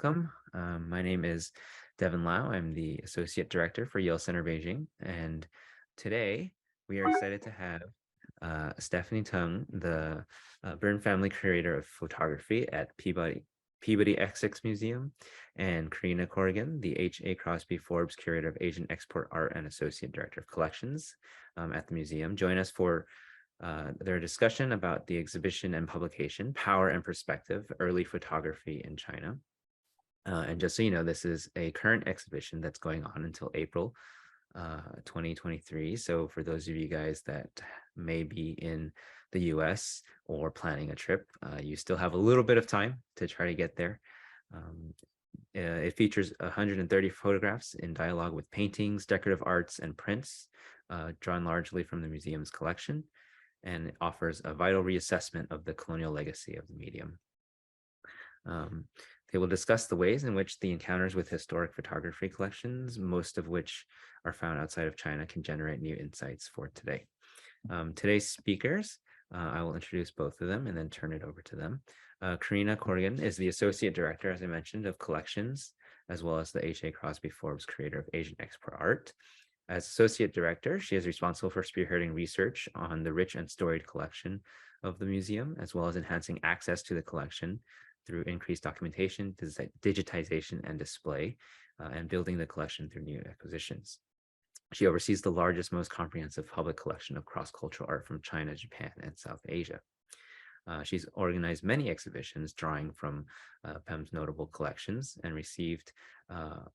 welcome. My name is Devin Lau. I'm the Associate Director for Yale Center Beijing. And today we are excited to have Stephanie Tung, the Byrne family curator of photography at Peabody Essex Museum, and Karina Corrigan, the H.A. Crosby Forbes curator of Asian Export Art and Associate Director of Collections at the museum, join us for their discussion about the exhibition and publication, Power and Perspective, Early Photography in China. And just so you know, this is a current exhibition that's going on until April 2023. So for those of you guys that may be in the US or planning a trip, you still have a little bit of time to try to get there. It features 130 photographs in dialogue with paintings, decorative arts, and prints, drawn largely from the museum's collection, and it offers a vital reassessment of the colonial legacy of the medium. They will discuss the ways in which the encounters with historic photography collections, most of which are found outside of China, can generate new insights for today. Today's speakers, I will introduce both of them and then turn it over to them. Karina Corrigan is the Associate Director, as I mentioned, of Collections, as well as the H.A. Crosby Forbes Curator of Asian Export Art. As Associate Director, she is responsible for spearheading research on the rich and storied collection of the museum, as well as enhancing access to the collection through increased documentation, digitization, and display, and building the collection through new acquisitions. She oversees the largest, most comprehensive public collection of cross-cultural art from China, Japan, and South Asia. She's organized many exhibitions drawing from PEM's notable collections and received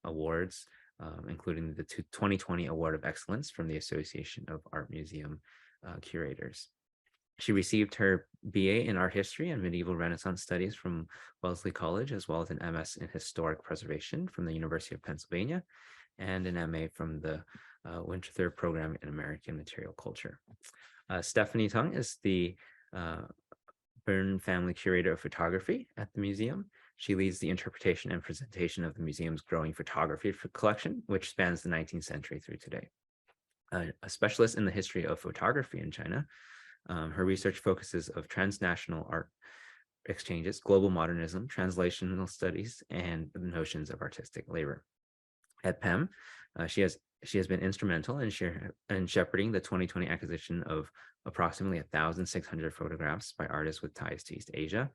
awards, including the 2020 Award of Excellence from the Association of Art Museum Curators. She received her BA in Art History and Medieval Renaissance Studies from Wellesley College, as well as an MS in Historic Preservation from the University of Pennsylvania, and an MA from the Winterthur Program in American Material Culture. Stephanie Tung is the Byrne family curator of photography at the museum. She leads the interpretation and presentation of the museum's growing photography collection, which spans the 19th century through today. A specialist in the history of photography in China, her research focuses of transnational art exchanges, global modernism, translational studies, and the notions of artistic labor. At PEM, she has been instrumental in shepherding the 2020 acquisition of approximately 1,600 photographs by artists with ties to East Asia.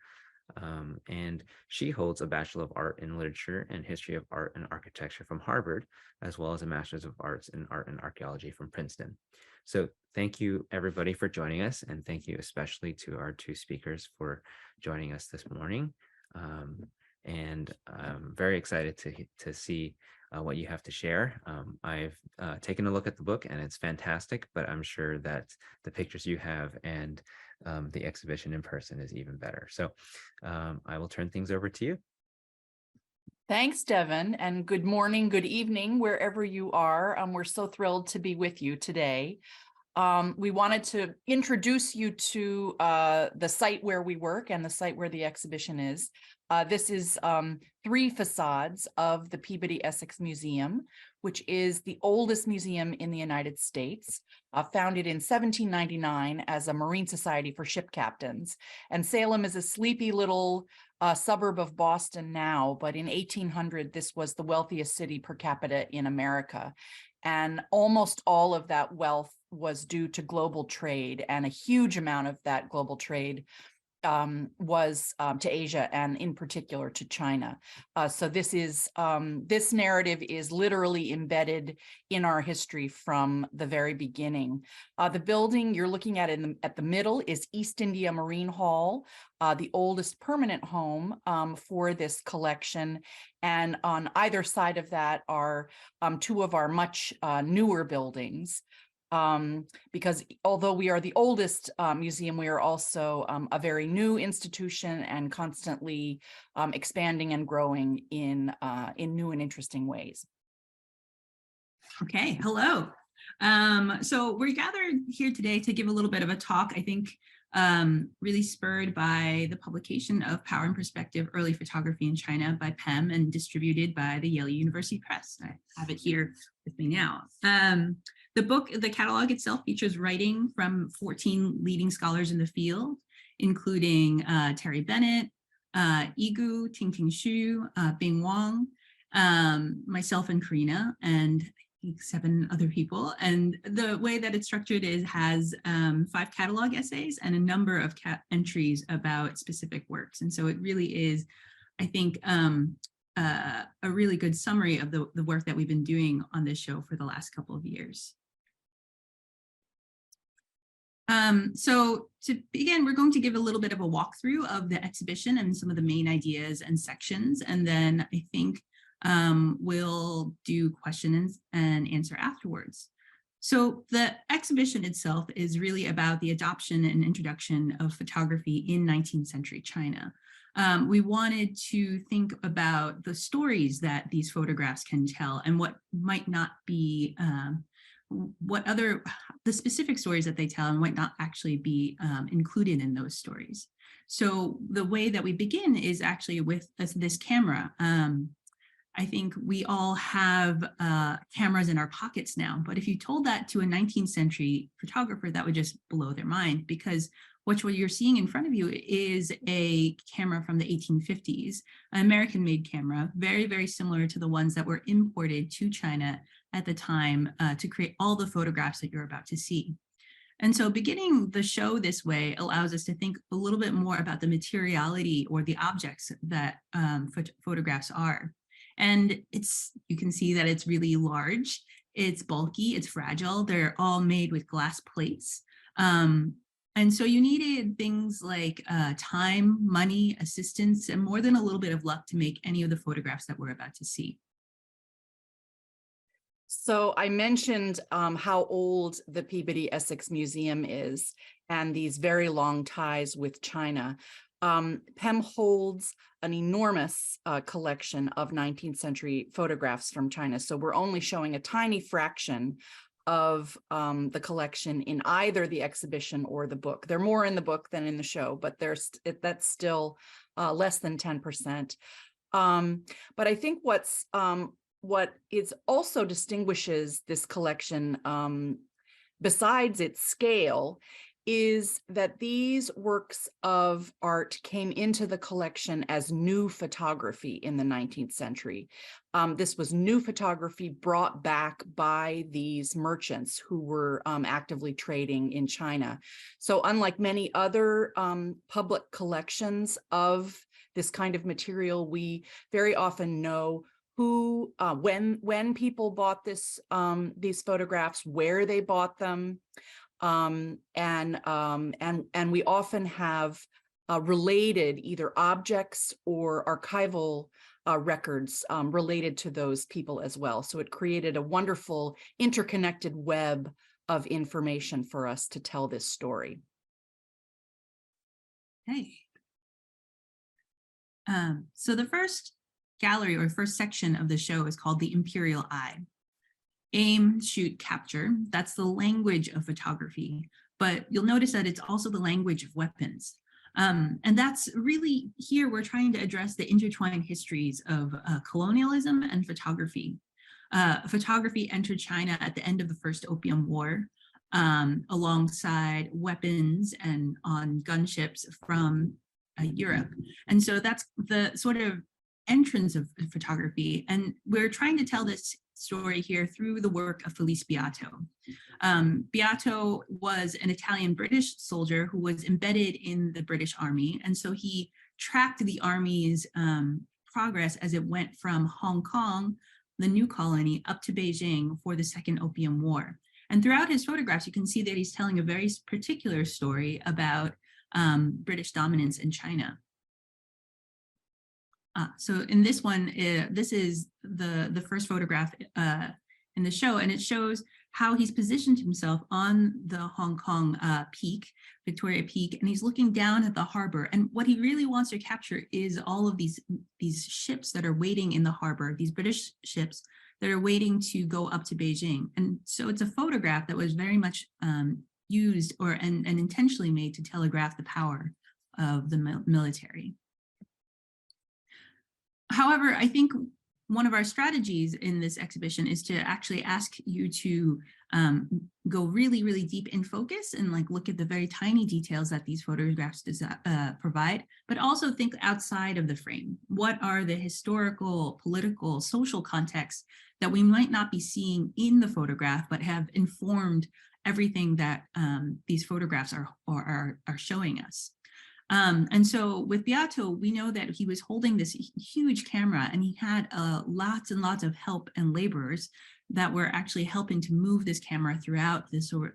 And she holds a Bachelor of Art in Literature and History of Art and Architecture from Harvard, as well as a Master's of Arts in Art and Archaeology from Princeton. So thank you, everybody, for joining us, and thank you especially to our two speakers for joining us this morning. And I'm very excited to see what you have to share. I've taken a look at the book, and it's fantastic, but I'm sure that the pictures you have and the exhibition in person is even better. So I will turn things over to you. Thanks, Devin, and good morning, good evening, wherever you are. We're so thrilled to be with you today. We wanted to introduce you to the site where we work and the site where the exhibition is. This is 3 facades of the Peabody Essex Museum, which is the oldest museum in the United States, founded in 1799 as a Marine Society for ship captains. And Salem is a sleepy little suburb of Boston now, but in 1800, this was the wealthiest city per capita in America. And almost all of that wealth was due to global trade, and a huge amount of that global trade was to Asia, and in particular to China. So this narrative is literally embedded in our history from the very beginning. The building you're looking at at the middle is East India Marine Hall, the oldest permanent home for this collection. And on either side of that are 2 of our much newer buildings. Because although we are the oldest museum, we are also a very new institution and constantly expanding and growing in new and interesting ways. Okay, hello. So we're gathered here today to give a little bit of a talk, I think, really spurred by the publication of Power and Perspective, Early Photography in China by PEM and distributed by the Yale University Press. I have it here with me now. The book, the catalog itself features writing from 14 leading scholars in the field, including Terry Bennett, Igu, Ting Shu, Bing Wang, myself and Karina, and 7 other people. And the way that it's structured is has 5 catalog essays and a number of entries about specific works. And so it really is, I think, a really good summary of the work that we've been doing on this show for the last couple of years. So to begin, we're going to give a little bit of a walkthrough of the exhibition and some of the main ideas and sections. And then I think we'll do questions and answer afterwards. So the exhibition itself is really about the adoption and introduction of photography in 19th century China. We wanted to think about the stories that these photographs can tell and what might not be, the specific stories that they tell and might not actually be included in those stories. So the way that we begin is actually with this camera. I think we all have cameras in our pockets now, but if you told that to a 19th century photographer, that would just blow their mind, because what you're seeing in front of you is a camera from the 1850s, an American-made camera, very, very similar to the ones that were imported to China at the time to create all the photographs that you're about to see. And so beginning the show this way allows us to think a little bit more about the materiality or the objects that photographs are. And you can see that it's really large, it's bulky, it's fragile. They're all made with glass plates. And so you needed things like time, money, assistance, and more than a little bit of luck to make any of the photographs that we're about to see. So I mentioned how old the Peabody Essex Museum is and these very long ties with China. PEM holds an enormous collection of 19th century photographs from China. So we're only showing a tiny fraction of the collection in either the exhibition or the book. They're more in the book than in the show, but that's still less than 10%. But I think what is also distinguishes this collection, besides its scale, is that these works of art came into the collection as new photography in the 19th century. This was new photography brought back by these merchants who were actively trading in China. So unlike many other public collections of this kind of material, we very often know who, when people bought these photographs, where they bought them. And we often have related either objects or archival records related to those people as well. So it created a wonderful interconnected web of information for us to tell this story. Okay. So the first gallery or first section of the show is called the Imperial Eye. Aim, shoot, capture. That's the language of photography, but you'll notice that it's also the language of weapons. And that's really, here we're trying to address the intertwined histories of colonialism and photography. Photography entered China at the end of the First Opium War, alongside weapons and on gunships from Europe. And so that's the sort of entrance of photography. And we're trying to tell this story here through the work of Felice Beato. Beato was an Italian-British soldier who was embedded in the British Army. And so he tracked the Army's progress as it went from Hong Kong, the new colony, up to Beijing for the Second Opium War. And throughout his photographs, you can see that he's telling a very particular story about British dominance in China. So in this one, this is the first photograph in the show, and it shows how he's positioned himself on the Hong Kong peak, Victoria Peak, and he's looking down at the harbor. And what he really wants to capture is all of these ships that are waiting in the harbor, these British ships that are waiting to go up to Beijing. And so it's a photograph that was very much used and intentionally made to telegraph the power of the military. However, I think one of our strategies in this exhibition is to actually ask you to go really, really deep in focus and like look at the very tiny details that these photographs provide, but also think outside of the frame. What are the historical, political, social contexts that we might not be seeing in the photograph, but have informed everything that these photographs are showing us? And so with Beato, we know that he was holding this huge camera, and he had lots and lots of help and laborers that were actually helping to move this camera throughout the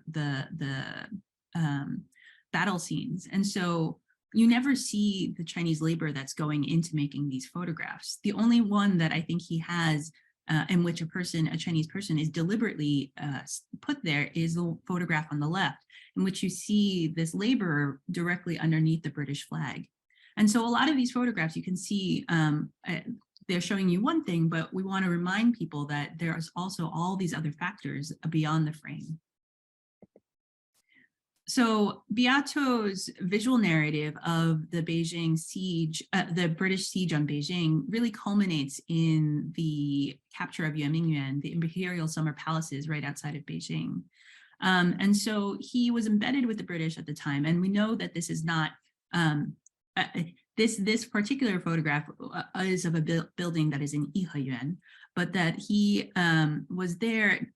battle scenes. And so you never see the Chinese labor that's going into making these photographs. The only one that I think he has in which a Chinese person is deliberately put there is the photograph on the left, in which you see this laborer directly underneath the British flag. And so a lot of these photographs you can see, they're showing you one thing, but we want to remind people that there's also all these other factors beyond the frame. So Beato's visual narrative of the Beijing siege, the British siege on Beijing, really culminates in the capture of Yuanmingyuan, the imperial summer palaces right outside of Beijing. And so he was embedded with the British at the time, and we know that this is not this particular photograph is of a building that is in Yiheyuan, but that he was there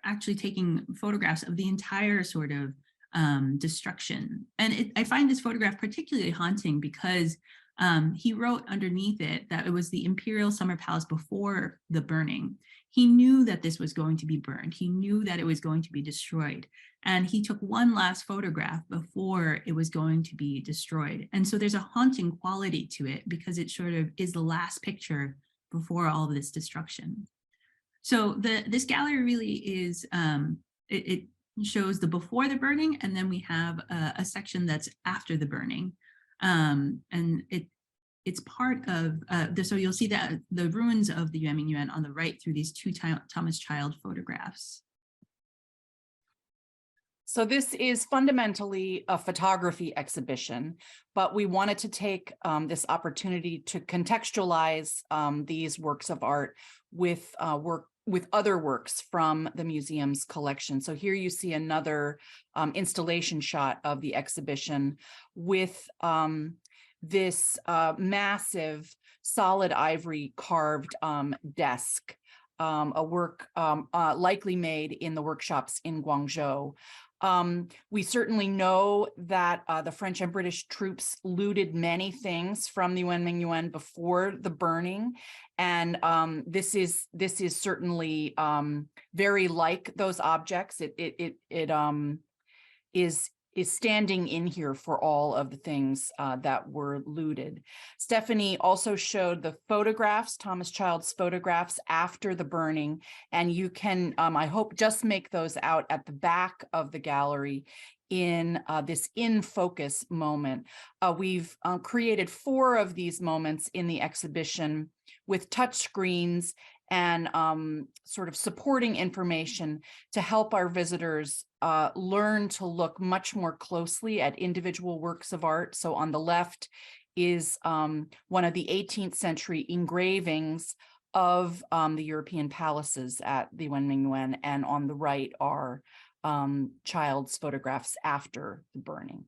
actually taking photographs of the entire sort of destruction. And I find this photograph particularly haunting because he wrote underneath it that it was the imperial summer palace before the burning. He knew that this was going to be burned. He knew that it was going to be destroyed. And he took one last photograph before it was going to be destroyed. And so there's a haunting quality to it because it sort of is the last picture before all of this destruction. So this gallery really is, it shows the before the burning, and then we have a section that's after the burning. And it's part of, so you'll see that the ruins of the Yuanmingyuan on the right through these two Thomas Child photographs. So this is fundamentally a photography exhibition, but we wanted to take this opportunity to contextualize these works of art with other works from the museum's collection. So here you see another installation shot of the exhibition with this massive solid ivory carved desk, a work likely made in the workshops in Guangzhou. We certainly know that the French and British troops looted many things from the Yuanmingyuan before the burning, and this is certainly very like those objects. It is standing in here for all of the things that were looted. Stephanie also showed the photographs, Thomas Child's photographs after the burning, and you can, I hope, just make those out at the back of the gallery in this in focus moment. We've created 4 of these moments in the exhibition with touch screens and sort of supporting information to help our visitors learn to look much more closely at individual works of art. So on the left is one of the 18th century engravings of the European palaces at the Yuanmingyuan, and on the right are Child's photographs after the burning.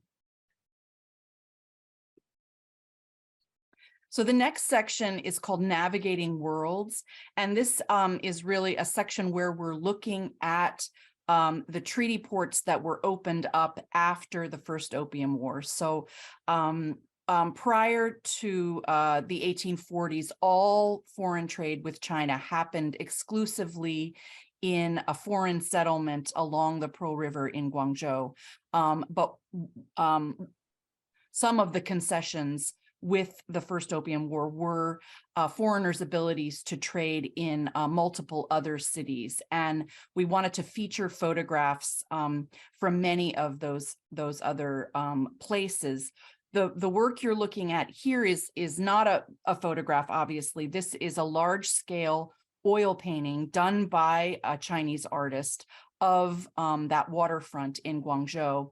So the next section is called Navigating Worlds, and this is really a section where we're looking at the treaty ports that were opened up after the First Opium War. So prior to the 1840s, all foreign trade with China happened exclusively in a foreign settlement along the Pearl River in Guangzhou. But some of the concessions with the First Opium War were foreigners' abilities to trade in multiple other cities. And we wanted to feature photographs from many of those other places. The work you're looking at here is not a photograph, obviously. This is a large-scale oil painting done by a Chinese artist of that waterfront in Guangzhou.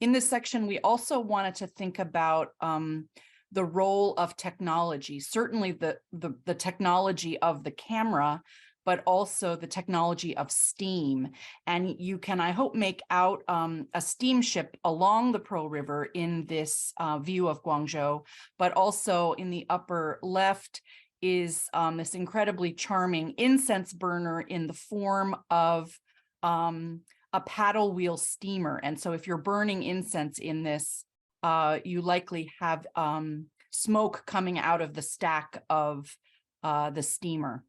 In this section, we also wanted to think about the role of technology, certainly the technology of the camera, but also the technology of steam. And you can, I hope, make out a steamship along the Pearl River in this view of Guangzhou, but also in the upper left is this incredibly charming incense burner in the form of a paddle wheel steamer. And so if you're burning incense in this, you likely have smoke coming out of the stack of the steamer.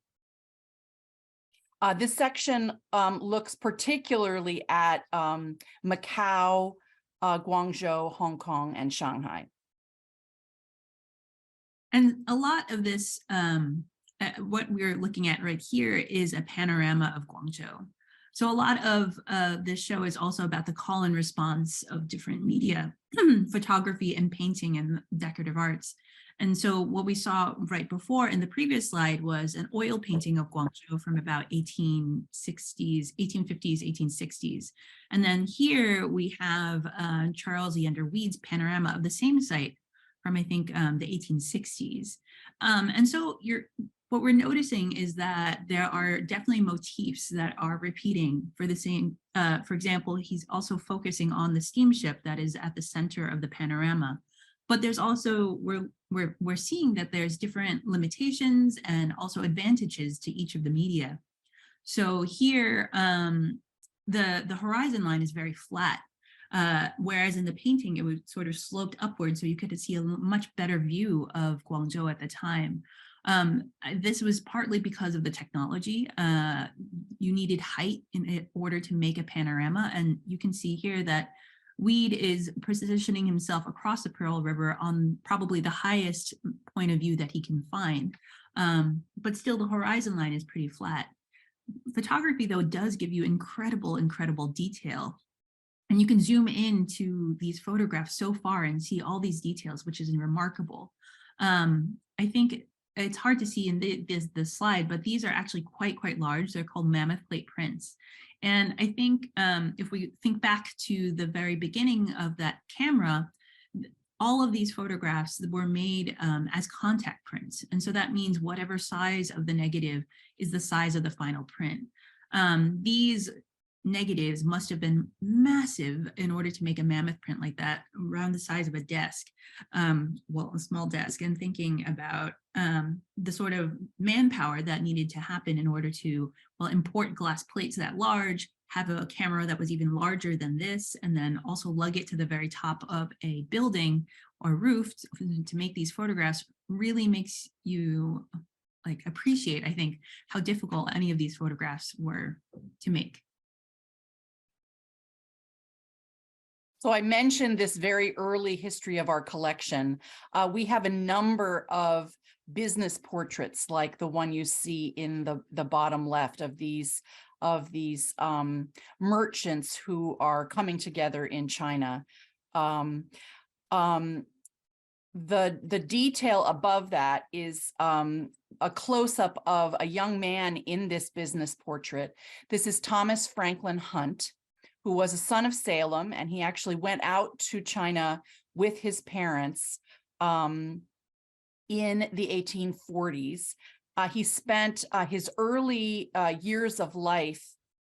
This section looks particularly at Macau, Guangzhou, Hong Kong, and Shanghai. And a lot of this, what we're looking at right here is a panorama of Guangzhou. So a lot of this show is also about the call and response of different media, photography and painting and decorative arts. And so what we saw right before in the previous slide was an oil painting of Guangzhou from about 1850s, 1860s. And then here we have Charles Yander Weed's panorama of the same site from, I think, the 1860s. And so what we're noticing is that there are definitely motifs that are repeating for the same. For example, he's also focusing on the steamship that is at the center of the panorama. But there's also, we're seeing that there's different limitations and also advantages to each of the media. So here, the horizon line is very flat. Whereas in the painting, it was sort of sloped upward, so you could see a much better view of Guangzhou at the time. This was partly because of the technology. You needed height in order to make a panorama, and you can see here that Weed is positioning himself across the Pearl River on probably the highest point of view that he can find. But still, the horizon line is pretty flat. Photography, though, does give you incredible, incredible detail. And you can zoom into these photographs so far and see all these details, which is remarkable. I think it's hard to see in this slide, but these are actually quite large. They're called mammoth plate prints. And I think if we think back to the very beginning of that camera, all of these photographs were made as contact prints. And so that means whatever size of the negative is the size of the final print. These negatives must have been massive in order to make a mammoth print like that, around the size of a desk, well, a small desk, and thinking about the sort of manpower that needed to happen in order to, well, import glass plates that large, have a camera that was even larger than this, and then also lug it to the very top of a building or roof to make these photographs really makes you like appreciate, I think, how difficult any of these photographs were to make. So I mentioned this very early history of our collection. We have a number of business portraits like the one you see in the bottom left of these merchants who are coming together in China. The detail above that is a close-up of a young man in this business portrait. This is Thomas Franklin Hunt, who was a son of Salem, and he actually went out to China with his parents in the 1840s. He spent his early years of life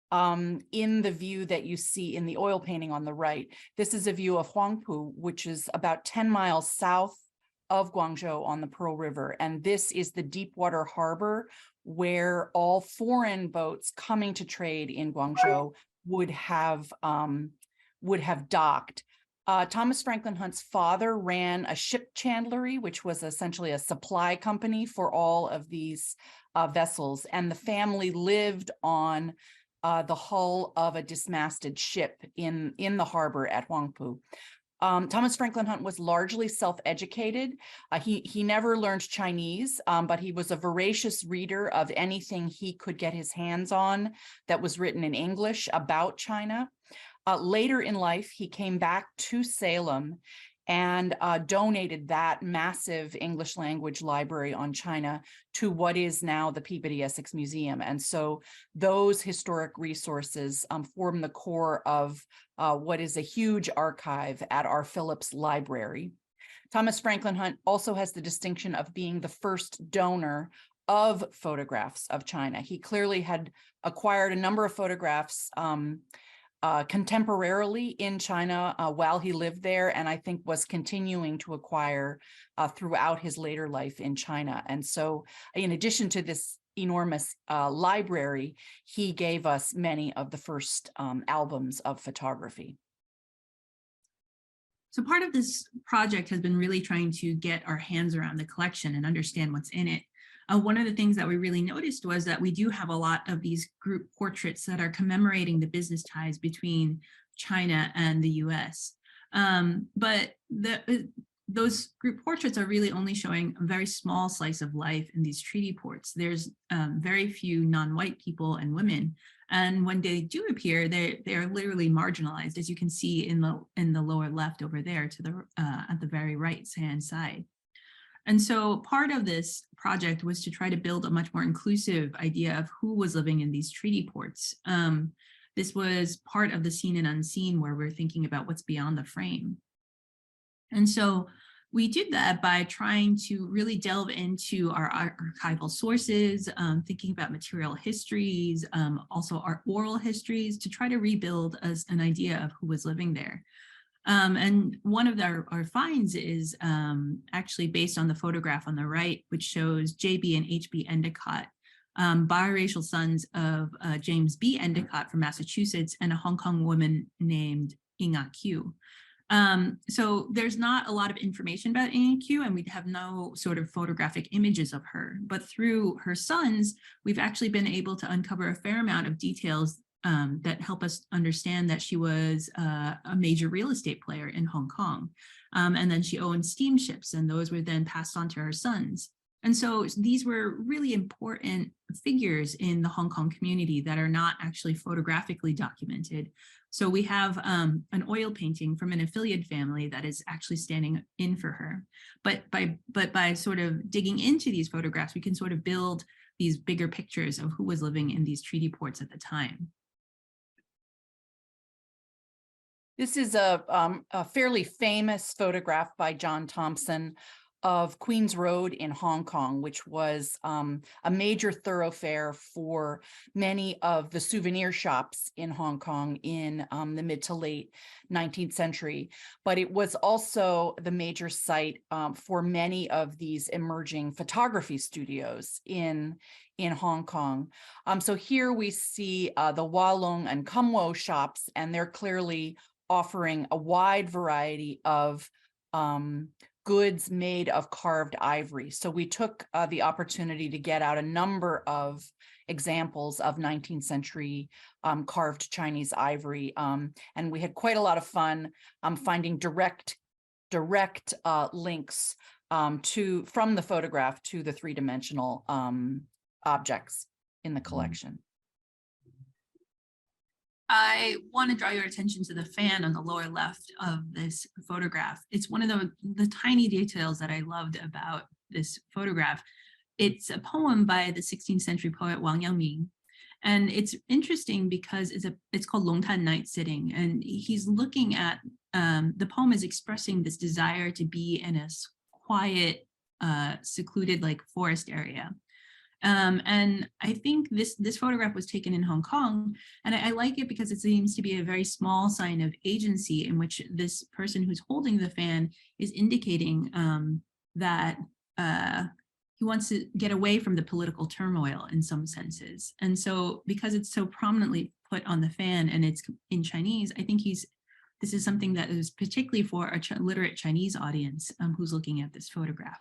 in the view that you see in the oil painting on the right. This is a view of Huangpu, which is about 10 miles south of Guangzhou on the Pearl River. And this is the deepwater harbor where all foreign boats coming to trade in Guangzhou would have docked. Thomas Franklin Hunt's father ran a ship chandlery, which was essentially a supply company for all of these vessels, and the family lived on the hull of a dismasted ship in the harbor at Huangpu. Thomas Franklin Hunt was largely self-educated. He never learned Chinese, but he was a voracious reader of anything he could get his hands on that was written in English about China. Later in life, he came back to Salem and donated that massive English language library on China to what is now the Peabody Essex Museum. And so those historic resources form the core of what is a huge archive at our Phillips Library. Thomas Franklin Hunt also has the distinction of being the first donor of photographs of China. He clearly had acquired a number of photographs contemporarily in China while he lived there, and I think was continuing to acquire throughout his later life in China. And so in addition to this enormous library, he gave us many of the first albums of photography. So part of this project has been really trying to get our hands around the collection and understand what's in it. One of the things that we really noticed was that we do have a lot of these group portraits that are commemorating the business ties between China and the US. But those group portraits are really only showing a very small slice of life in these treaty ports. There's very few non-white people and women. And when they do appear, they are literally marginalized, as you can see in the lower left over there to the at the very right-hand side. And so part of this project was to try to build a much more inclusive idea of who was living in these treaty ports. This was part of the seen and unseen, where we're thinking about what's beyond the frame. And so we did that by trying to really delve into our archival sources, thinking about material histories, also our oral histories, to try to rebuild an idea of who was living there. And one of our finds is actually based on the photograph on the right, which shows J.B. and H.B. Endicott, biracial sons of James B. Endicott from Massachusetts and a Hong Kong woman named Inga Q. So there's not a lot of information about Inga Q, and we have no sort of photographic images of her. But through her sons, we've actually been able to uncover a fair amount of details that help us understand that she was a major real estate player in Hong Kong. And then she owned steamships, and those were then passed on to her sons. And so these were really important figures in the Hong Kong community that are not actually photographically documented. So we have an oil painting from an affiliate family that is actually standing in for her. But by sort of digging into these photographs, we can sort of build these bigger pictures of who was living in these treaty ports at the time. This is a fairly famous photograph by John Thompson of Queen's Road in Hong Kong, which was a major thoroughfare for many of the souvenir shops in Hong Kong in the mid to late 19th century. But it was also the major site for many of these emerging photography studios in Hong Kong. So here we see the Wah Long and Kum Wo shops, and they're clearly offering a wide variety of goods made of carved ivory. So we took the opportunity to get out a number of examples of 19th century carved Chinese ivory. And we had quite a lot of fun finding direct links from the photograph to the three-dimensional objects in the collection. I want to draw your attention to the fan on the lower left of this photograph. It's one of the tiny details that I loved about this photograph. It's a poem by the 16th century poet Wang Yangming. And it's interesting because it's called Longtan Night Sitting. And he's looking at, the poem is expressing this desire to be in a quiet, secluded like forest area. And I think this photograph was taken in Hong Kong, and I like it because it seems to be a very small sign of agency in which this person who's holding the fan is indicating that he wants to get away from the political turmoil in some senses. And so because it's so prominently put on the fan and it's in Chinese, I think this is something that is particularly for a literate Chinese audience who's looking at this photograph.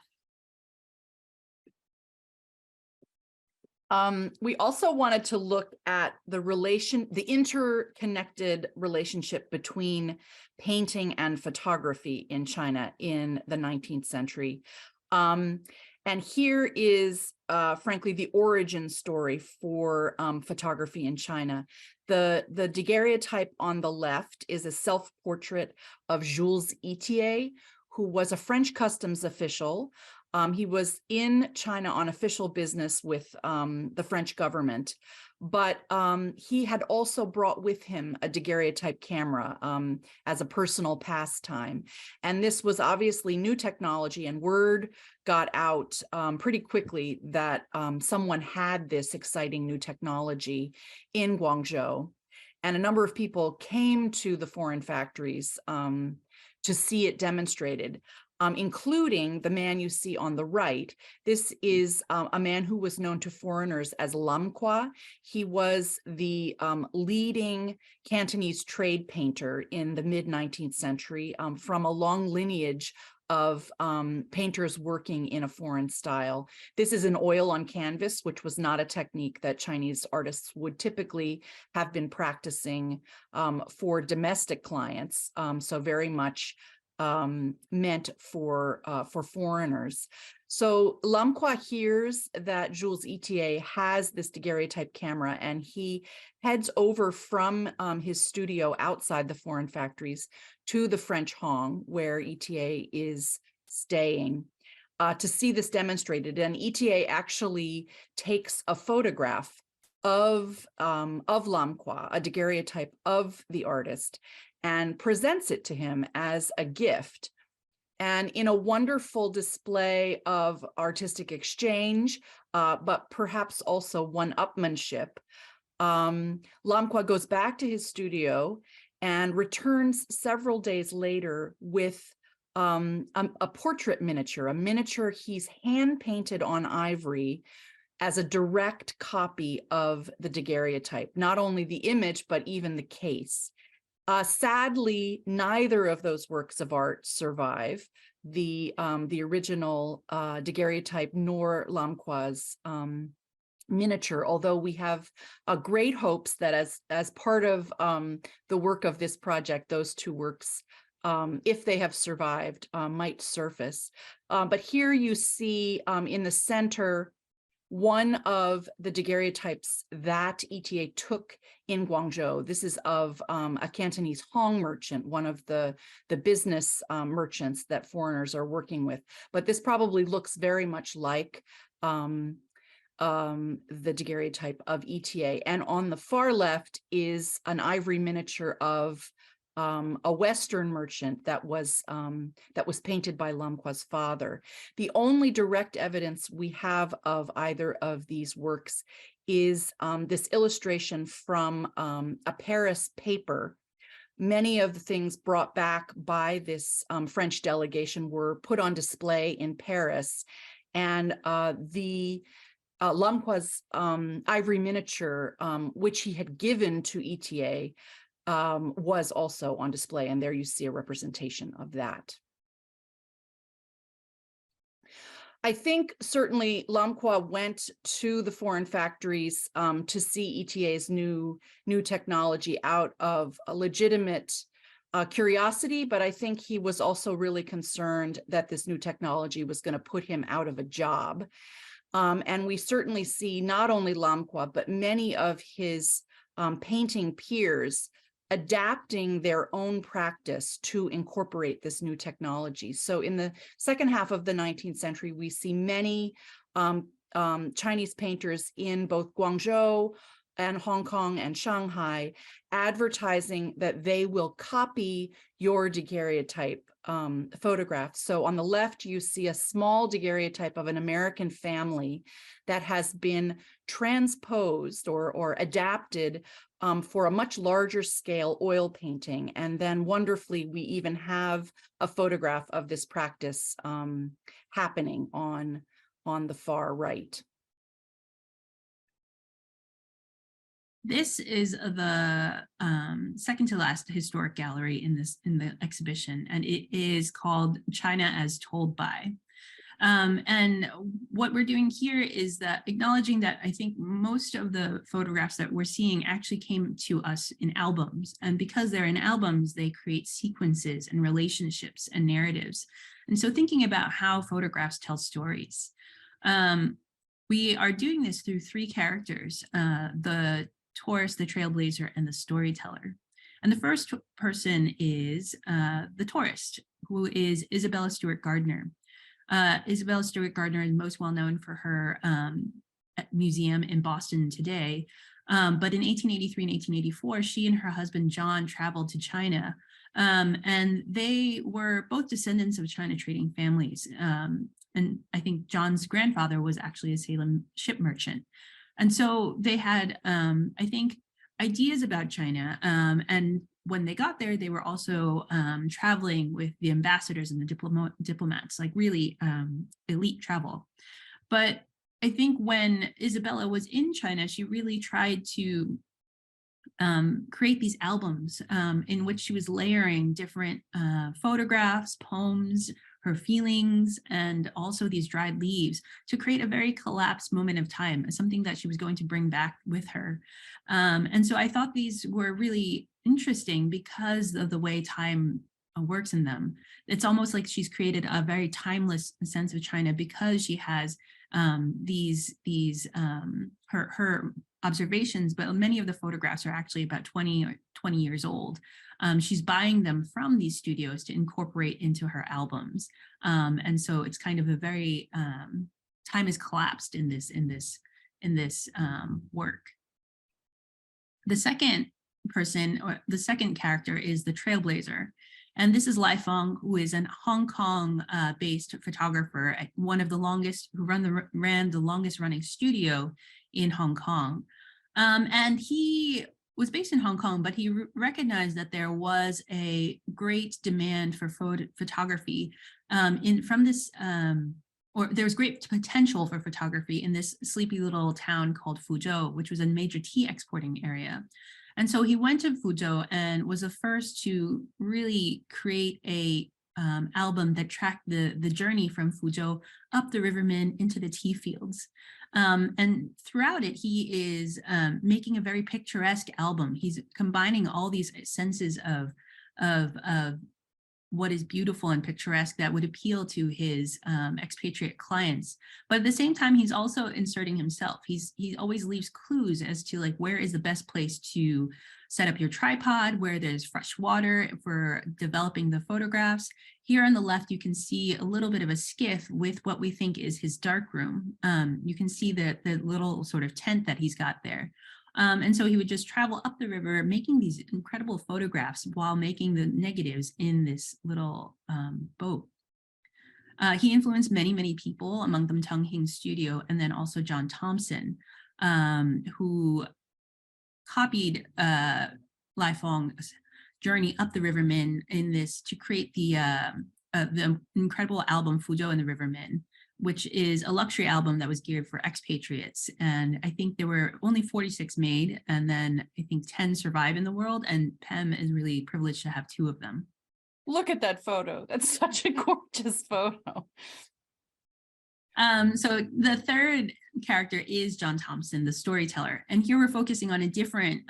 We also wanted to look at the interconnected relationship between painting and photography in China in the 19th century. And here is, frankly, the origin story for photography in China. The daguerreotype on the left is a self-portrait of Jules Itier, who was a French customs official He was in China on official business with the French government, but he had also brought with him a daguerreotype camera as a personal pastime. And this was obviously new technology, and word got out pretty quickly that someone had this exciting new technology in Guangzhou. And a number of people came to the foreign factories to see it demonstrated, including the man you see on the right. This is a man who was known to foreigners as Lam Qua. He was the leading Cantonese trade painter in the mid-19th century, from a long lineage of painters working in a foreign style. This is an oil on canvas, which was not a technique that Chinese artists would typically have been practicing for domestic clients, so very much meant for foreigners. So Lam Qua hears that Jules Itier has this daguerreotype camera, and he heads over from his studio outside the foreign factories to the French Hong, where Itier is staying, to see this demonstrated. And Itier actually takes a photograph of Lam Qua, a daguerreotype of the artist, and presents it to him as a gift. And in a wonderful display of artistic exchange, but perhaps also one-upmanship, Lam Qua goes back to his studio and returns several days later with a portrait miniature, a miniature he's hand-painted on ivory as a direct copy of the daguerreotype, not only the image, but even the case. Sadly, neither of those works of art survive, the original daguerreotype nor Lam Qua's miniature, although we have great hopes that as part of the work of this project, those two works, if they have survived, might surface. But here you see in the center one of the daguerreotypes that Itier took in Guangzhou. This is of a Cantonese Hong merchant, one of the business merchants that foreigners are working with. But this probably looks very much like the daguerreotype of Itier. And on the far left is an ivory miniature of a Western merchant that was painted by Lam Qua's father. The only direct evidence we have of either of these works is this illustration from a Paris paper. Many of the things brought back by this French delegation were put on display in Paris, and Lam Qua's ivory miniature, which he had given to Itier, was also on display, and there you see a representation of that. I think certainly Lam Qua went to the foreign factories to see Itier's new technology out of a legitimate curiosity, but I think he was also really concerned that this new technology was going to put him out of a job. And we certainly see not only Lam Qua, but many of his painting peers adapting their own practice to incorporate this new technology. So in the second half of the 19th century, we see many Chinese painters in both Guangzhou and Hong Kong and Shanghai advertising that they will copy your daguerreotype photograph. So on the left, you see a small daguerreotype of an American family that has been transposed or adapted for a much larger scale oil painting. And then wonderfully, we even have a photograph of this practice happening on the far right. This is the second to last historic gallery in the exhibition, and it is called China as Told By. And what we're doing here is that acknowledging that I think most of the photographs that we're seeing actually came to us in albums. And because they're in albums, they create sequences and relationships and narratives. And so thinking about how photographs tell stories. We are doing this through three characters, the tourist, the trailblazer, and the storyteller. And the first person is the tourist, who is Isabella Stewart Gardner. Isabella Stewart Gardner is most well known for her museum in Boston today. But in 1883 and 1884, she and her husband, John, traveled to China. And they were both descendants of China trading families. And I think John's grandfather was actually a Salem ship merchant. And so they had, I think, ideas about China. And when they got there, they were also traveling with the ambassadors and the diplomats, like really elite travel. But I think when Isabella was in China, she really tried to create these albums in which she was layering different photographs, poems, her feelings, and also these dried leaves to create a very collapsed moment of time, something that she was going to bring back with her. And so I thought these were really interesting because of the way time works in them. It's almost like she's created a very timeless sense of China because she has her observations, but many of the photographs are actually about 20 years old. She's buying them from these studios to incorporate into her albums. And so it's kind of a very, time has collapsed in this work. The second person, or the second character, is the trailblazer. And this is Lai Feng, who is a Hong Kong-based photographer, one of the longest, who ran the longest running studio in Hong Kong. And he was based in Hong Kong, but he recognized that there was a great demand for photography or there was great potential for photography in this sleepy little town called Fuzhou, which was a major tea exporting area. And so he went to Fuzhou and was the first to really create a album that tracked the journey from Fuzhou up the River Min into the tea fields. And throughout it, he is making a very picturesque album. He's combining all these senses of what is beautiful and picturesque that would appeal to his expatriate clients. But at the same time, he's also inserting himself. He always leaves clues as to like, where is the best place to set up your tripod, where there's fresh water for developing the photographs. Here on the left, you can see a little bit of a skiff with what we think is his darkroom. You can see the little sort of tent that he's got there. And so he would just travel up the river, making these incredible photographs while making the negatives in this little boat. He influenced many, many people, among them Tung Hing's studio, and then also John Thompson, who copied Lai Feng's journey up the River Min in this to create the incredible album Fuzhou and the River Min, which is a luxury album that was geared for expatriates. And I think there were only 46 made, and then I think 10 survive in the world, and Pem is really privileged to have 2 of them. Look at that photo. That's such a gorgeous photo. So the third character is John Thompson, the storyteller. And here we're focusing on a different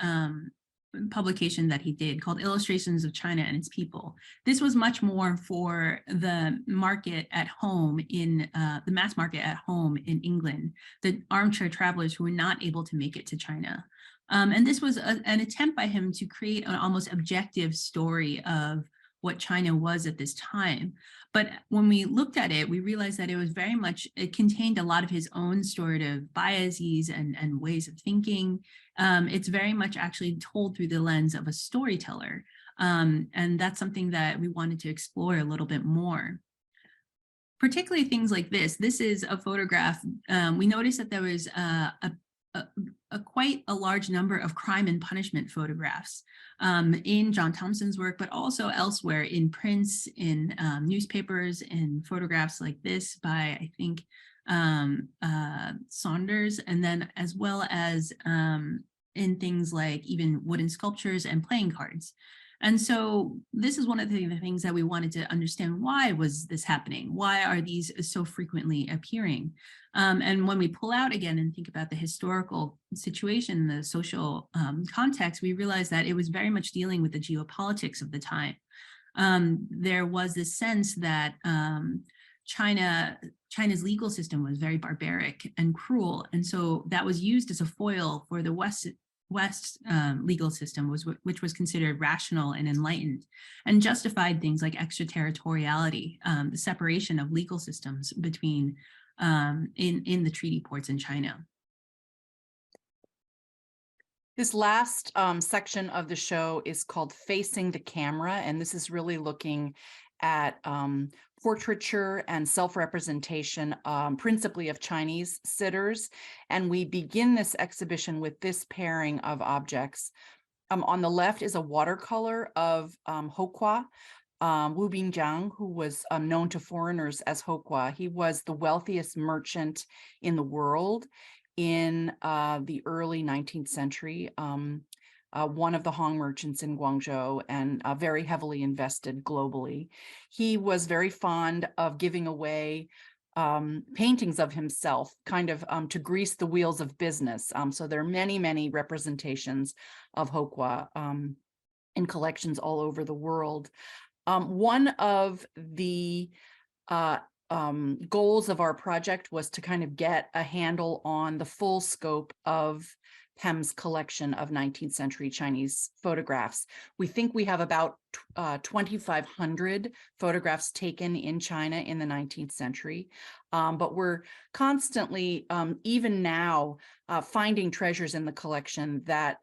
publication that he did called Illustrations of China and Its People. This was much more for the market at home in the mass market at home in England, the armchair travelers who were not able to make it to China. And this was an attempt by him to create an almost objective story of what China was at this time. But when we looked at it, we realized that it was very much, it contained a lot of his own sort of biases and ways of thinking. It's very much actually told through the lens of a storyteller. And that's something that we wanted to explore a little bit more. Particularly things like this. This is a photograph. We noticed that there was quite a large number of crime and punishment photographs in John Thompson's work, but also elsewhere in prints, in newspapers, in photographs like this by, I think, Saunders, and then as well as in things like even wooden sculptures and playing cards. And so this is one of the things that we wanted to understand. Why was this happening? Why are these so frequently appearing? And when we pull out again and think about the historical situation, the social context, we realize that it was very much dealing with the geopolitics of the time. There was this sense that China's legal system was very barbaric and cruel. And so that was used as a foil for the West's legal system, which was considered rational and enlightened, and justified things like extraterritoriality, the separation of legal systems between in the treaty ports in China. This last section of the show is called Facing the Camera, and this is really looking at portraiture and self-representation, principally of Chinese sitters. And we begin this exhibition with this pairing of objects. On the left is a watercolor of Hokwa, Wu Bingjiang, who was known to foreigners as Hokwa. He was the wealthiest merchant in the world in the early 19th century, one of the Hong merchants in Guangzhou, and very heavily invested globally. He was very fond of giving away paintings of himself, kind of to grease the wheels of business. So there are many, many representations of Hokwa in collections all over the world. One of the goals of our project was to kind of get a handle on the full scope of PEM's collection of 19th century Chinese photographs. We think we have about 2,500 photographs taken in China in the 19th century, but we're constantly, even now, finding treasures in the collection that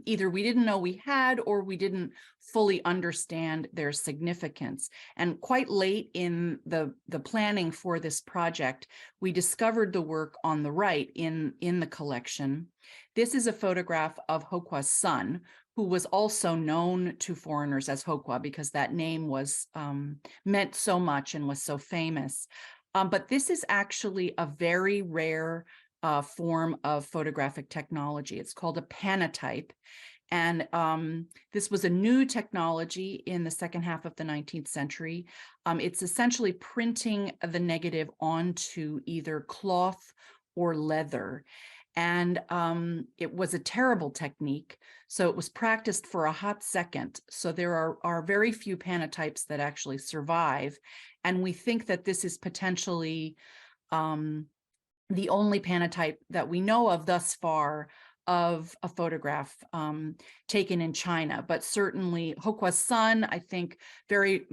either we didn't know we had or we didn't fully understand their significance. And quite late in the planning for this project, we discovered the work on the right in the collection. This is a photograph of Hokwa's son, who was also known to foreigners as Hokwa because that name was meant so much and was so famous. But this is actually a very rare form of photographic technology. It's called a panotype. And this was a new technology in the second half of the 19th century. It's essentially printing the negative onto either cloth or leather. And it was a terrible technique. So it was practiced for a hot second. So there are very few panotypes that actually survive. And we think that this is potentially the only panotype that we know of thus far of a photograph taken in China. But certainly Hokwa's son, I think, very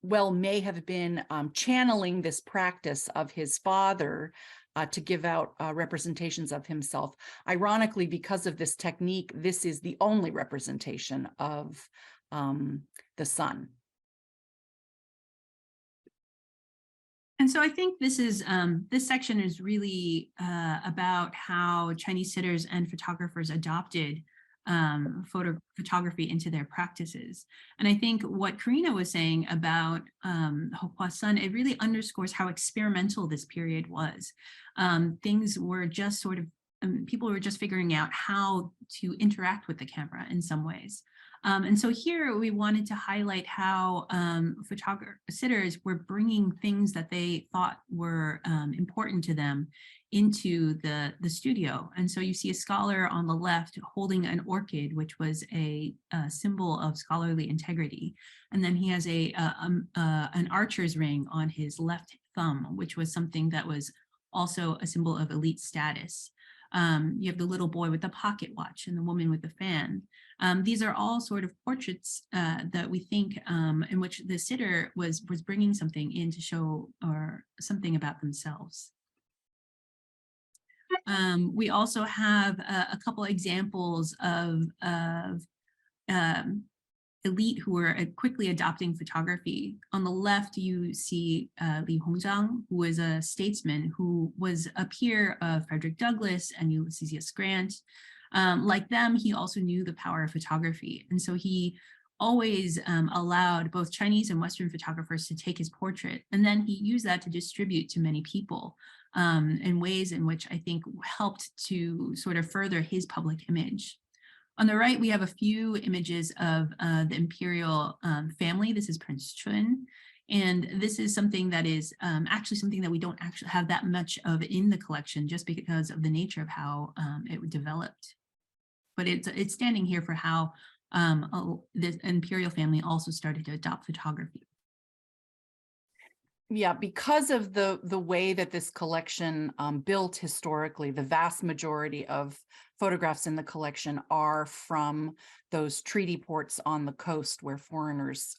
well may have been channeling this practice of his father to give out representations of himself. Ironically, because of this technique, this is the only representation of the son. And so I think this is this section is really about how Chinese sitters and photographers adopted photography into their practices. And I think what Karina was saying about Hokwa's son, it really underscores how experimental this period was. Things were just sort of, people were just figuring out how to interact with the camera in some ways. And so here we wanted to highlight how sitters were bringing things that they thought were important to them into the studio. And so you see a scholar on the left holding an orchid, which was a symbol of scholarly integrity. And then he has an archer's ring on his left thumb, which was something that was also a symbol of elite status. You have the little boy with the pocket watch and the woman with the fan. These are all sort of portraits that we think in which the sitter was bringing something in to show or something about themselves. We also have a couple examples of elite who were quickly adopting photography. On the left, you see Li Hongzhang, who is a statesman who was a peer of Frederick Douglass and Ulysses S. Grant. Like them, he also knew the power of photography. And so he always allowed both Chinese and Western photographers to take his portrait. And then he used that to distribute to many people in ways in which I think helped to sort of further his public image. On the right, we have a few images of the imperial family. This is Prince Chun. And this is something that is actually something that we don't actually have that much of in the collection just because of the nature of how it developed. But it's standing here for how the imperial family also started to adopt photography. Yeah, because of the way that this collection built historically, the vast majority of photographs in the collection are from those treaty ports on the coast where foreigners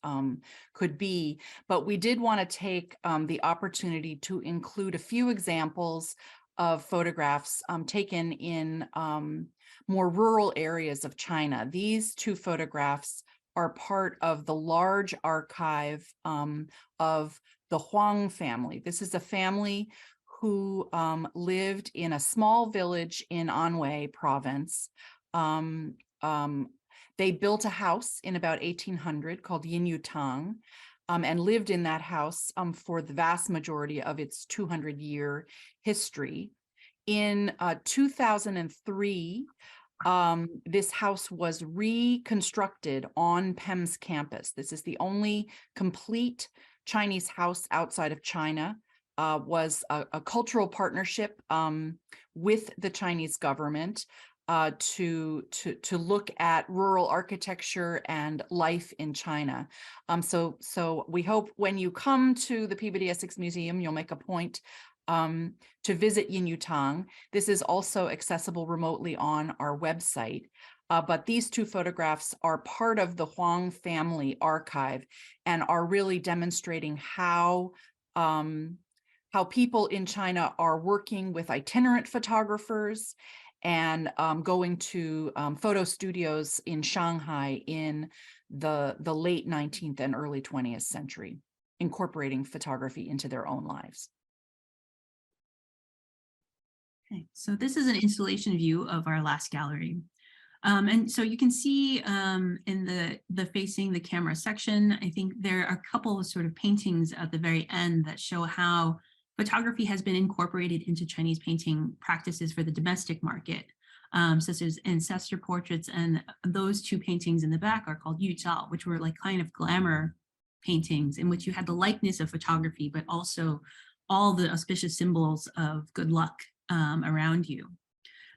could be. But we did want to take the opportunity to include a few examples of photographs taken in more rural areas of China. These two photographs are part of the large archive of the Huang family. This is a family who lived in a small village in Anhui province. They built a house in about 1800 called Tung, and lived in that house for the vast majority of its 200-year history. In 2003, this house was reconstructed on PEM's campus. This is the only complete Chinese house outside of China. Was a cultural partnership with the Chinese government to look at rural architecture and life in China. So we hope when you come to the Peabody Essex Museum, you'll make a point to visit Tung. This is also accessible remotely on our website. But these two photographs are part of the Huang family archive and are really demonstrating how people in China are working with itinerant photographers and going to photo studios in Shanghai in the late 19th and early 20th century, incorporating photography into their own lives. Okay, so this is an installation view of our last gallery. And so you can see in the facing the camera section, I think there are a couple of sort of paintings at the very end that show how photography has been incorporated into Chinese painting practices for the domestic market, such as ancestor portraits. And those two paintings in the back are called Yu Zhao, which were like kind of glamour paintings in which you had the likeness of photography, but also all the auspicious symbols of good luck around you.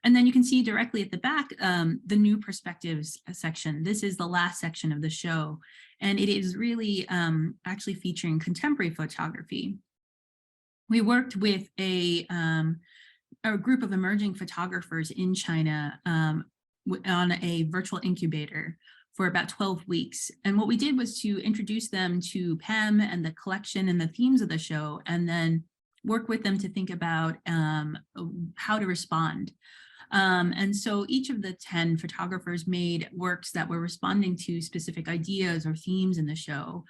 And then you can see directly at the back, the new perspectives section. This is the last section of the show, and it is really actually featuring contemporary photography. We worked with a group of emerging photographers in China on a virtual incubator for about 12 weeks. And what we did was to introduce them to PEM and the collection and the themes of the show, and then work with them to think about how to respond. And so each of the 10 photographers made works that were responding to specific ideas or themes in the show,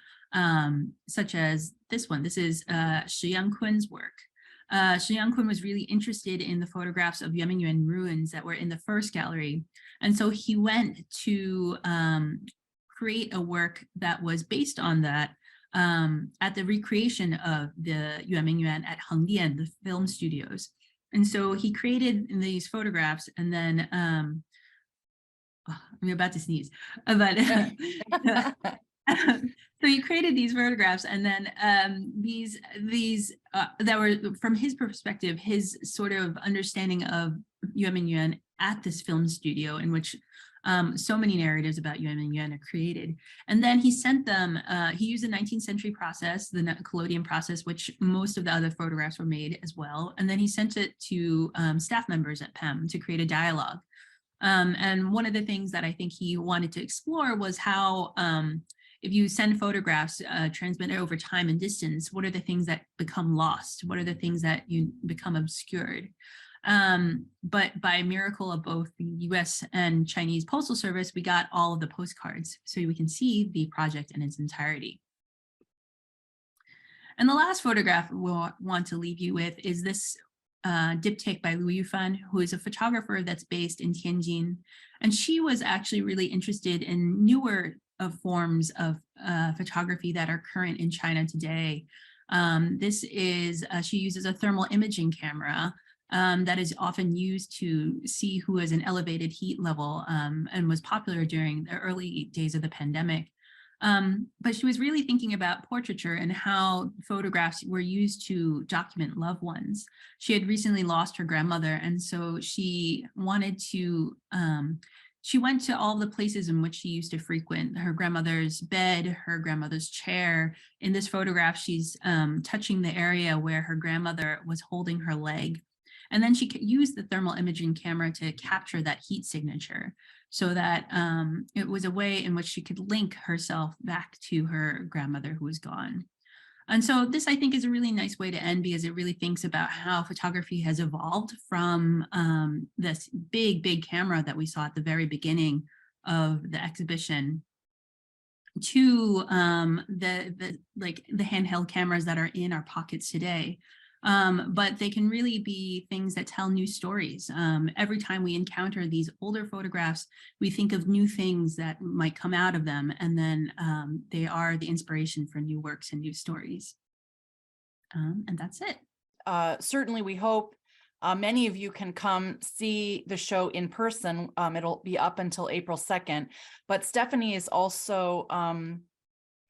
such as this one. This is Shi Yangkun's work. Shi Yangkun was really interested in the photographs of Yuanyuan ruins that were in the first gallery. And so he went to create a work that was based on that at the recreation of the Yuanyuan at Hengdian, the film studios. And so he created these photographs, and then I'm about to sneeze, but so he created these photographs, and then these that were, from his perspective, his sort of understanding of Yuanyuan at this film studio, in which so many narratives about Yuanyuan are created. And then he sent them, he used the 19th century process, the colonial process, which most of the other photographs were made as well. And then he sent it to staff members at PEM to create a dialogue. And one of the things that I think he wanted to explore was how, if you send photographs transmitted over time and distance, what are the things that become lost? What are the things that you become obscured? But by miracle of both the US and Chinese Postal Service, we got all of the postcards, so we can see the project in its entirety. And the last photograph we'll want to leave you with is this diptych by Lu Yufan, who is a photographer that's based in Tianjin. And she was actually really interested in newer forms of photography that are current in China today. This is, she uses a thermal imaging camera that is often used to see who is an elevated heat level, and was popular during the early days of the pandemic. But she was really thinking about portraiture and how photographs were used to document loved ones. She had recently lost her grandmother, and so she wanted to, she went to all the places in which she used to frequent: her grandmother's bed, her grandmother's chair. In this photograph, she's touching the area where her grandmother was holding her leg. And then she used the thermal imaging camera to capture that heat signature, so that it was a way in which she could link herself back to her grandmother who was gone. And so this, I think, is a really nice way to end, because it really thinks about how photography has evolved from this big camera that we saw at the very beginning of the exhibition to the handheld cameras that are in our pockets today. But they can really be things that tell new stories. Every time we encounter these older photographs, we think of new things that might come out of them, and then they are the inspiration for new works and new stories. And that's it. Certainly, we hope many of you can come see the show in person. It'll be up until April 2nd, but Stephanie is also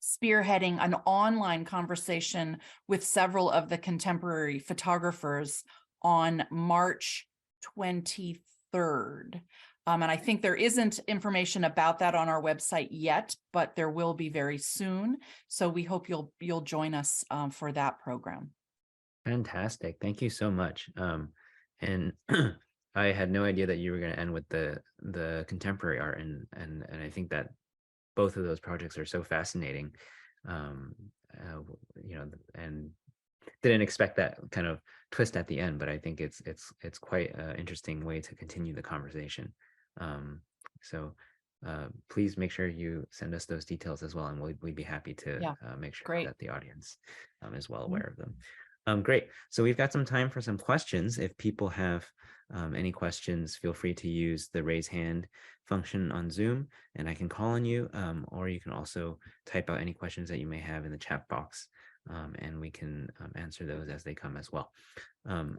spearheading an online conversation with several of the contemporary photographers on March 23rd. And I think there isn't information about that on our website yet, but there will be very soon. So we hope you'll join us for that program. Fantastic. Thank you so much. And I had no idea that you were going to end with the contemporary art, and I think that both of those projects are so fascinating, you know, and didn't expect that kind of twist at the end, but I think it's quite an interesting way to continue the conversation. So please make sure you send us those details as well, and we'd be happy to make sure that the audience is well aware of them. Great. So we've got some time for some questions. If people have any questions, feel free to use the raise hand function on Zoom, and I can call on you, or you can also type out any questions that you may have in the chat box, and we can answer those as they come as well.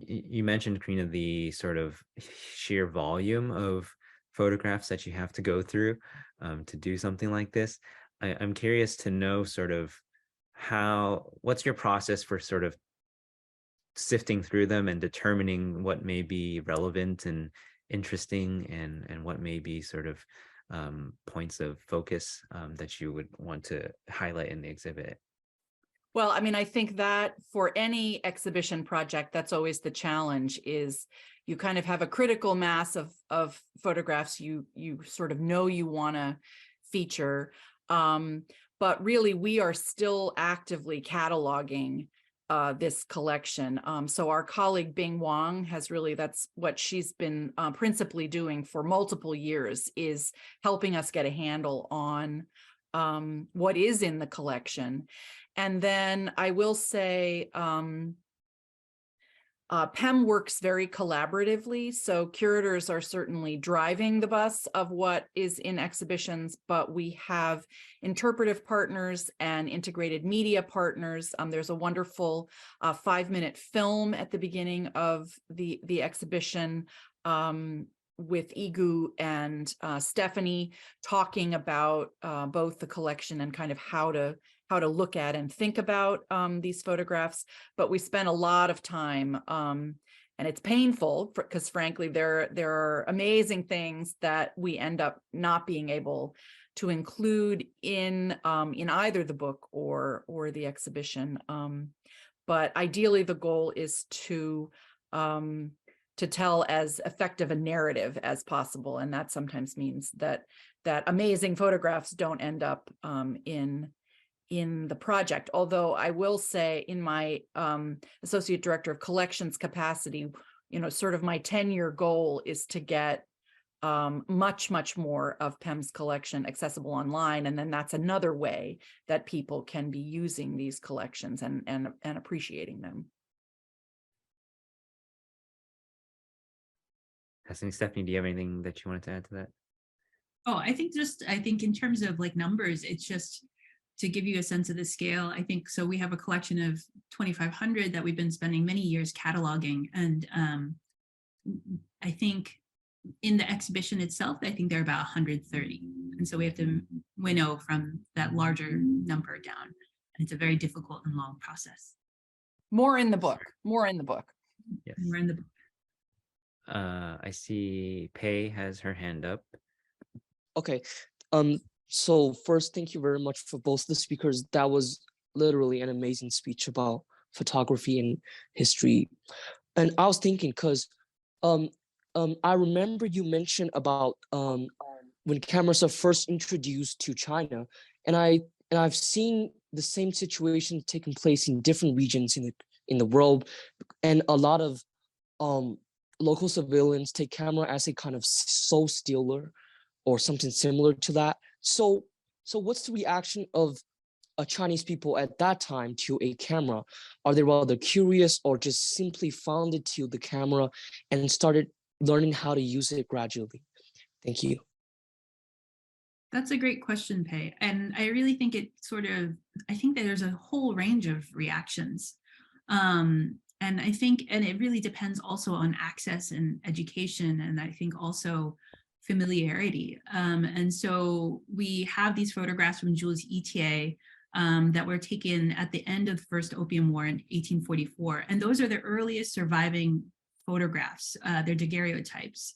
You mentioned, Karina, the sort of sheer volume of photographs that you have to go through to do something like this. I'm curious to know sort of what's your process for sort of sifting through them and determining what may be relevant and interesting, and what may be sort of points of focus that you would want to highlight in the exhibit? Well, I mean, I think that for any exhibition project, that's always the challenge, is you kind of have a critical mass of photographs you sort of know you want to feature. But really, we are still actively cataloging this collection. So our colleague Bing Wang that's what she's been principally doing for multiple years, is helping us get a handle on what is in the collection. And then I will say PEM works very collaboratively. So curators are certainly driving the bus of what is in exhibitions, but we have interpretive partners and integrated media partners. There's a wonderful 5-minute film at the beginning of the exhibition with Igu and Stephanie talking about both the collection and kind of how to look at and think about these photographs. But we spent a lot of time, and it's painful because frankly, there are amazing things that we end up not being able to include in either the book or the exhibition. But ideally, the goal is to tell as effective a narrative as possible, and that sometimes means that amazing photographs don't end up in the project. Although I will say, in my associate director of collections capacity, sort of my 10-year goal is to get much more of PEM's collection accessible online, and then that's another way that people can be using these collections and appreciating them. Stephanie, do you have anything that you wanted to add to that? Oh, I think in terms of like numbers, it's just to give you a sense of the scale. I think so. We have a collection of 2,500 that we've been spending many years cataloging, and I think in the exhibition itself, I think there are about 130, and so we have to winnow from that larger number down. And it's a very difficult and long process. More in the book. More in the book. Yes. More in the book. I see Pei has her hand up. Okay. So first, thank you very much for both the speakers. That was literally an amazing speech about photography and history. And I was thinking, because I remember you mentioned about when cameras are first introduced to China, and I've seen the same situation taking place in different regions in the world, and a lot of local civilians take camera as a kind of soul stealer or something similar to that. So what's the reaction of Chinese people at that time to a camera? Are they rather curious or just simply found it to the camera and started learning how to use it gradually? Thank you. That's a great question, Pei. And I really think I think that there's a whole range of reactions. And it really depends also on access and education, and I think also familiarity. And so we have these photographs from Jules Itier that were taken at the end of the First Opium War in 1844. And those are the earliest surviving photographs. They're daguerreotypes.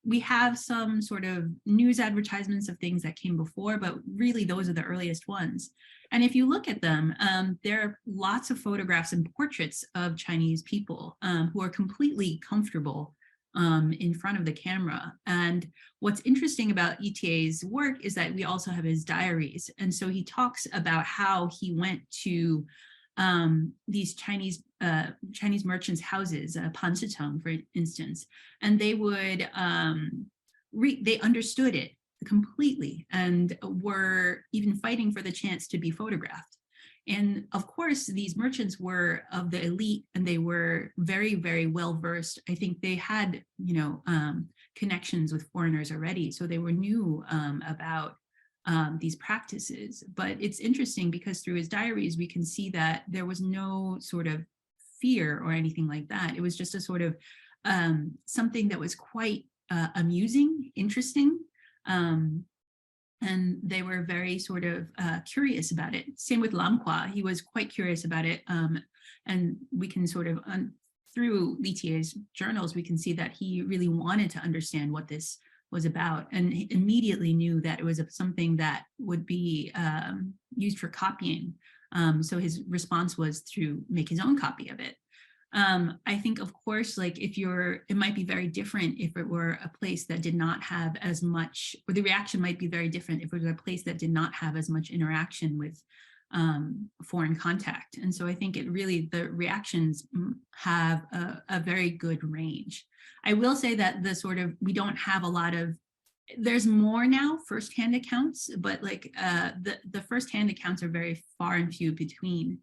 We have some sort of news advertisements of things that came before, but really those are the earliest ones. And if you look at them, there are lots of photographs and portraits of Chinese people who are completely comfortable in front of the camera. And what's interesting about Itier's work is that we also have his diaries. And so he talks about how he went to these Chinese merchants' houses, Pansitong, for instance, and they would they understood it completely and were even fighting for the chance to be photographed. And of course, these merchants were of the elite, and they were very, very well versed. I think they had, connections with foreigners already, so they were new about these practices. But it's interesting because through his diaries, we can see that there was no sort of fear or anything like that. It was just a sort of something that was quite amusing, interesting. And they were very sort of curious about it. Same with Lam Qua, he was quite curious about it. And we can sort of, through Litier's journals, we can see that he really wanted to understand what this was about, and he immediately knew that it was something that would be used for copying. So his response was to make his own copy of it. I think, of course, like it might be very different if it were a place that did not have as much, or the reaction might be very different if it was a place that did not have as much interaction with foreign contact. And so I think the reactions have a very good range. I will say that we don't have a lot of, there's more now firsthand accounts, but like the firsthand accounts are very far and few between.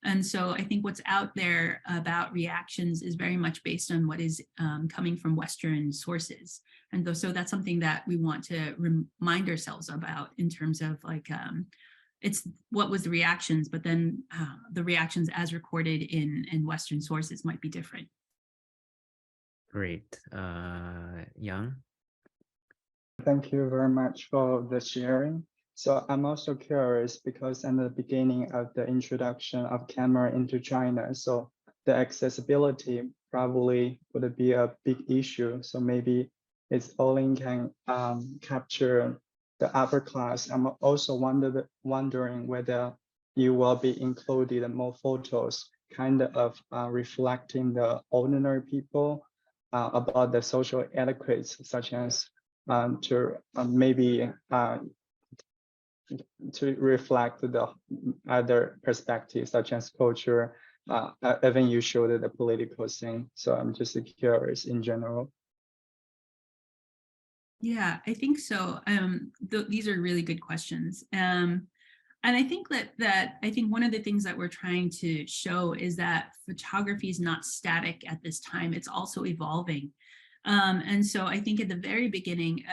And so I think what's out there about reactions is very much based on what is coming from Western sources. And so that's something that we want to remind ourselves about in terms of like, it's what was the reactions, but then the reactions as recorded in Western sources might be different. Great. Yang? Thank you very much for the sharing. So I'm also curious because in the beginning of the introduction of camera into China, so the accessibility probably would be a big issue. So maybe it's only can capture the upper class. I'm also wondering whether you will be included in more photos, kind of reflecting the ordinary people about the social etiquettes, such as to reflect the other perspectives, such as culture. Even you showed the political thing. So I'm just curious in general. Yeah, I think so. These are really good questions. And I think that I think one of the things that we're trying to show is that photography is not static at this time. It's also evolving. And so I think at the very beginning,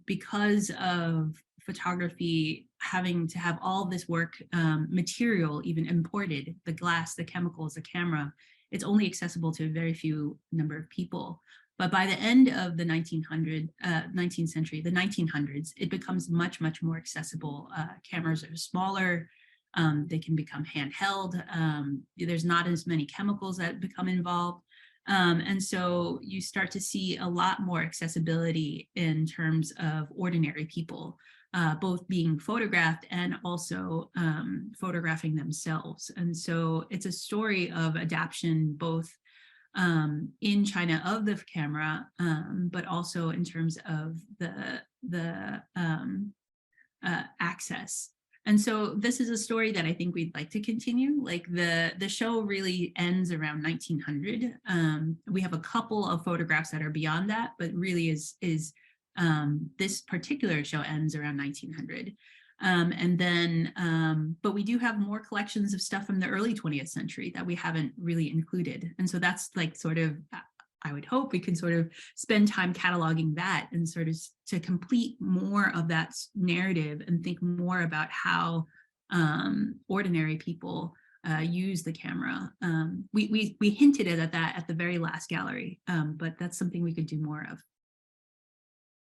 because of photography having to have all this work material even imported, the glass, the chemicals, the camera, it's only accessible to a very few number of people. But by the end of the 19th century, the 1900s, it becomes much, much more accessible. Cameras are smaller, they can become handheld. There's not as many chemicals that become involved. And so you start to see a lot more accessibility in terms of ordinary people, both being photographed and also photographing themselves. And so it's a story of adaptation, both in China of the camera, but also in terms of the access. And so this is a story that I think we'd like to continue. Like the show really ends around 1900. We have a couple of photographs that are beyond that, but really this particular show ends around 1900. But we do have more collections of stuff from the early 20th century that we haven't really included. And so that's like sort of, I would hope we can sort of spend time cataloging that and sort of to complete more of that narrative and think more about how ordinary people use the camera. We hinted at that at the very last gallery, but that's something we could do more of.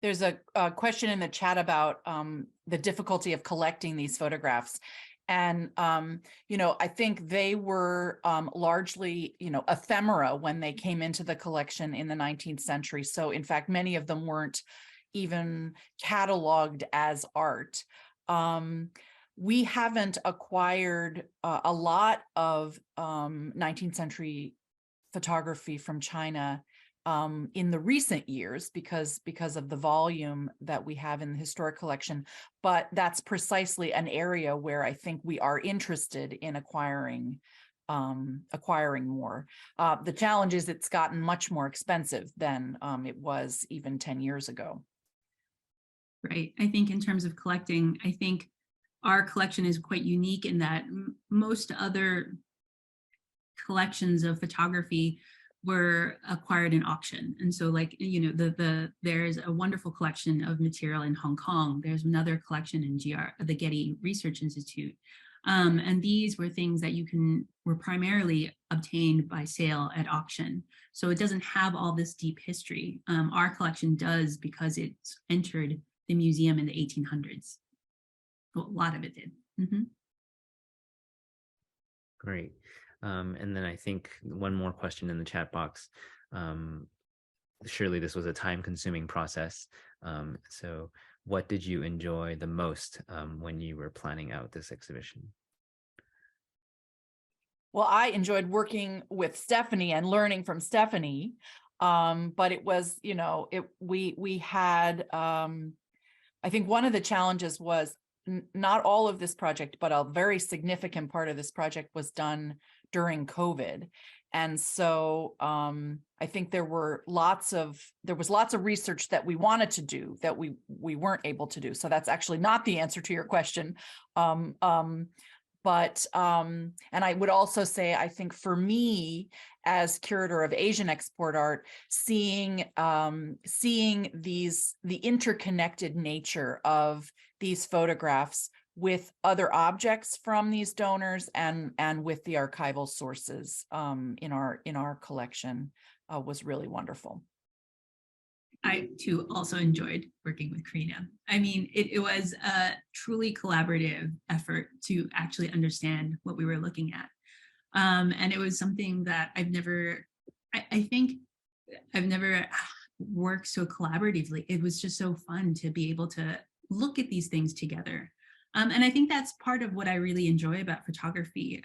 There's a question in the chat about the difficulty of collecting these photographs. And, I think they were largely, ephemera when they came into the collection in the 19th century. So in fact, many of them weren't even cataloged as art. We haven't acquired a lot of 19th century photography from China in the recent years because of the volume that we have in the historic collection, but that's precisely an area where I think we are interested in acquiring more. The challenge is it's gotten much more expensive than it was even 10 years ago. Right. I think in terms of collecting, I think our collection is quite unique in that most other collections of photography were acquired in auction. And so like, there's a wonderful collection of material in Hong Kong. There's another collection in the Getty Research Institute. And these were things that were primarily obtained by sale at auction. So it doesn't have all this deep history. Our collection does because it's entered the museum in the 1800s. Well, a lot of it did. Mm-hmm. Great. And then I think one more question in the chat box. Surely this was a time-consuming process. So what did you enjoy the most when you were planning out this exhibition? Well, I enjoyed working with Stephanie and learning from Stephanie. But it was, we had, I think one of the challenges was not all of this project, but a very significant part of this project was done during COVID. And so I think there was lots of research that we wanted to do that we weren't able to do. So that's actually not the answer to your question. And I would also say, I think for me as curator of Asian export art, seeing the interconnected nature of these photographs with other objects from these donors and with the archival sources in our collection was really wonderful. I too also enjoyed working with Karina. I mean, it was a truly collaborative effort to actually understand what we were looking at. And it was something that I think I've never worked so collaboratively. It was just so fun to be able to look at these things together. And I think that's part of what I really enjoy about photography.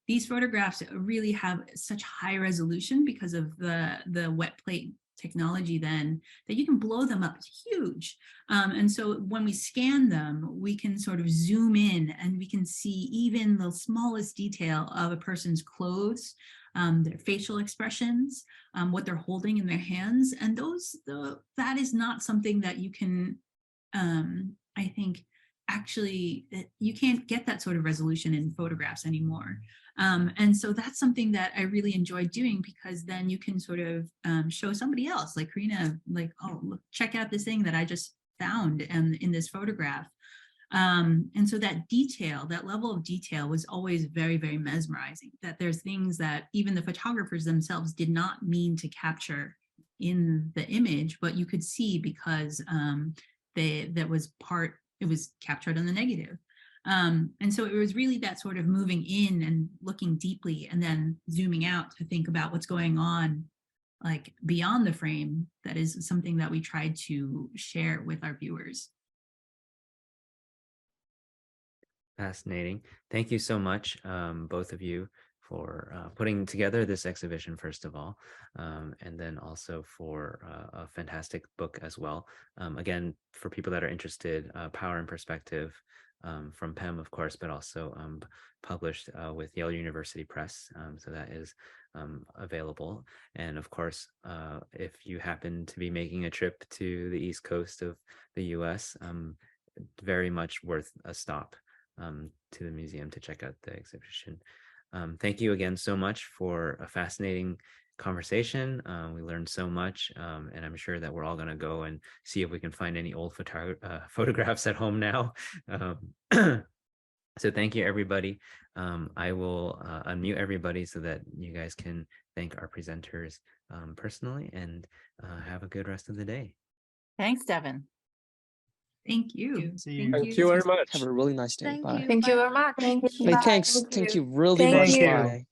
These photographs really have such high resolution because of the wet plate technology then, that you can blow them up. It's huge. And so when we scan them, we can sort of zoom in and we can see even the smallest detail of a person's clothes, their facial expressions, what they're holding in their hands. And that is not something that you can, I think, actually, you can't get that sort of resolution in photographs anymore. And so that's something that I really enjoyed doing, because then you can sort of show somebody else, like Karina, like, oh, look, check out this thing that I just found in this photograph. And so that detail, that level of detail was always very, very mesmerizing, that there's things that even the photographers themselves did not mean to capture in the image, but you could see because it was captured on the negative. And so it was really that sort of moving in and looking deeply and then zooming out to think about what's going on, like beyond the frame. That is something that we tried to share with our viewers. Fascinating. Thank you so much, both of you, putting together this exhibition, first of all, and then also for a fantastic book as well. Again, for people that are interested, Power and Perspective, from PEM, of course, but also published with Yale University Press. So that is available. And of course, if you happen to be making a trip to the East Coast of the US, very much worth a stop to the museum to check out the exhibition. Thank you again so much for a fascinating conversation. We learned so much, and I'm sure that we're all going to go and see if we can find any old photographs at home now. So thank you, everybody. I will unmute everybody so that you guys can thank our presenters personally, and have a good rest of the day. Thanks, Devin. Thank you. Thank you very much. Have a really nice day. Bye. Thank you very much. Hey, thanks. Thank you really Thank much. you. Bye.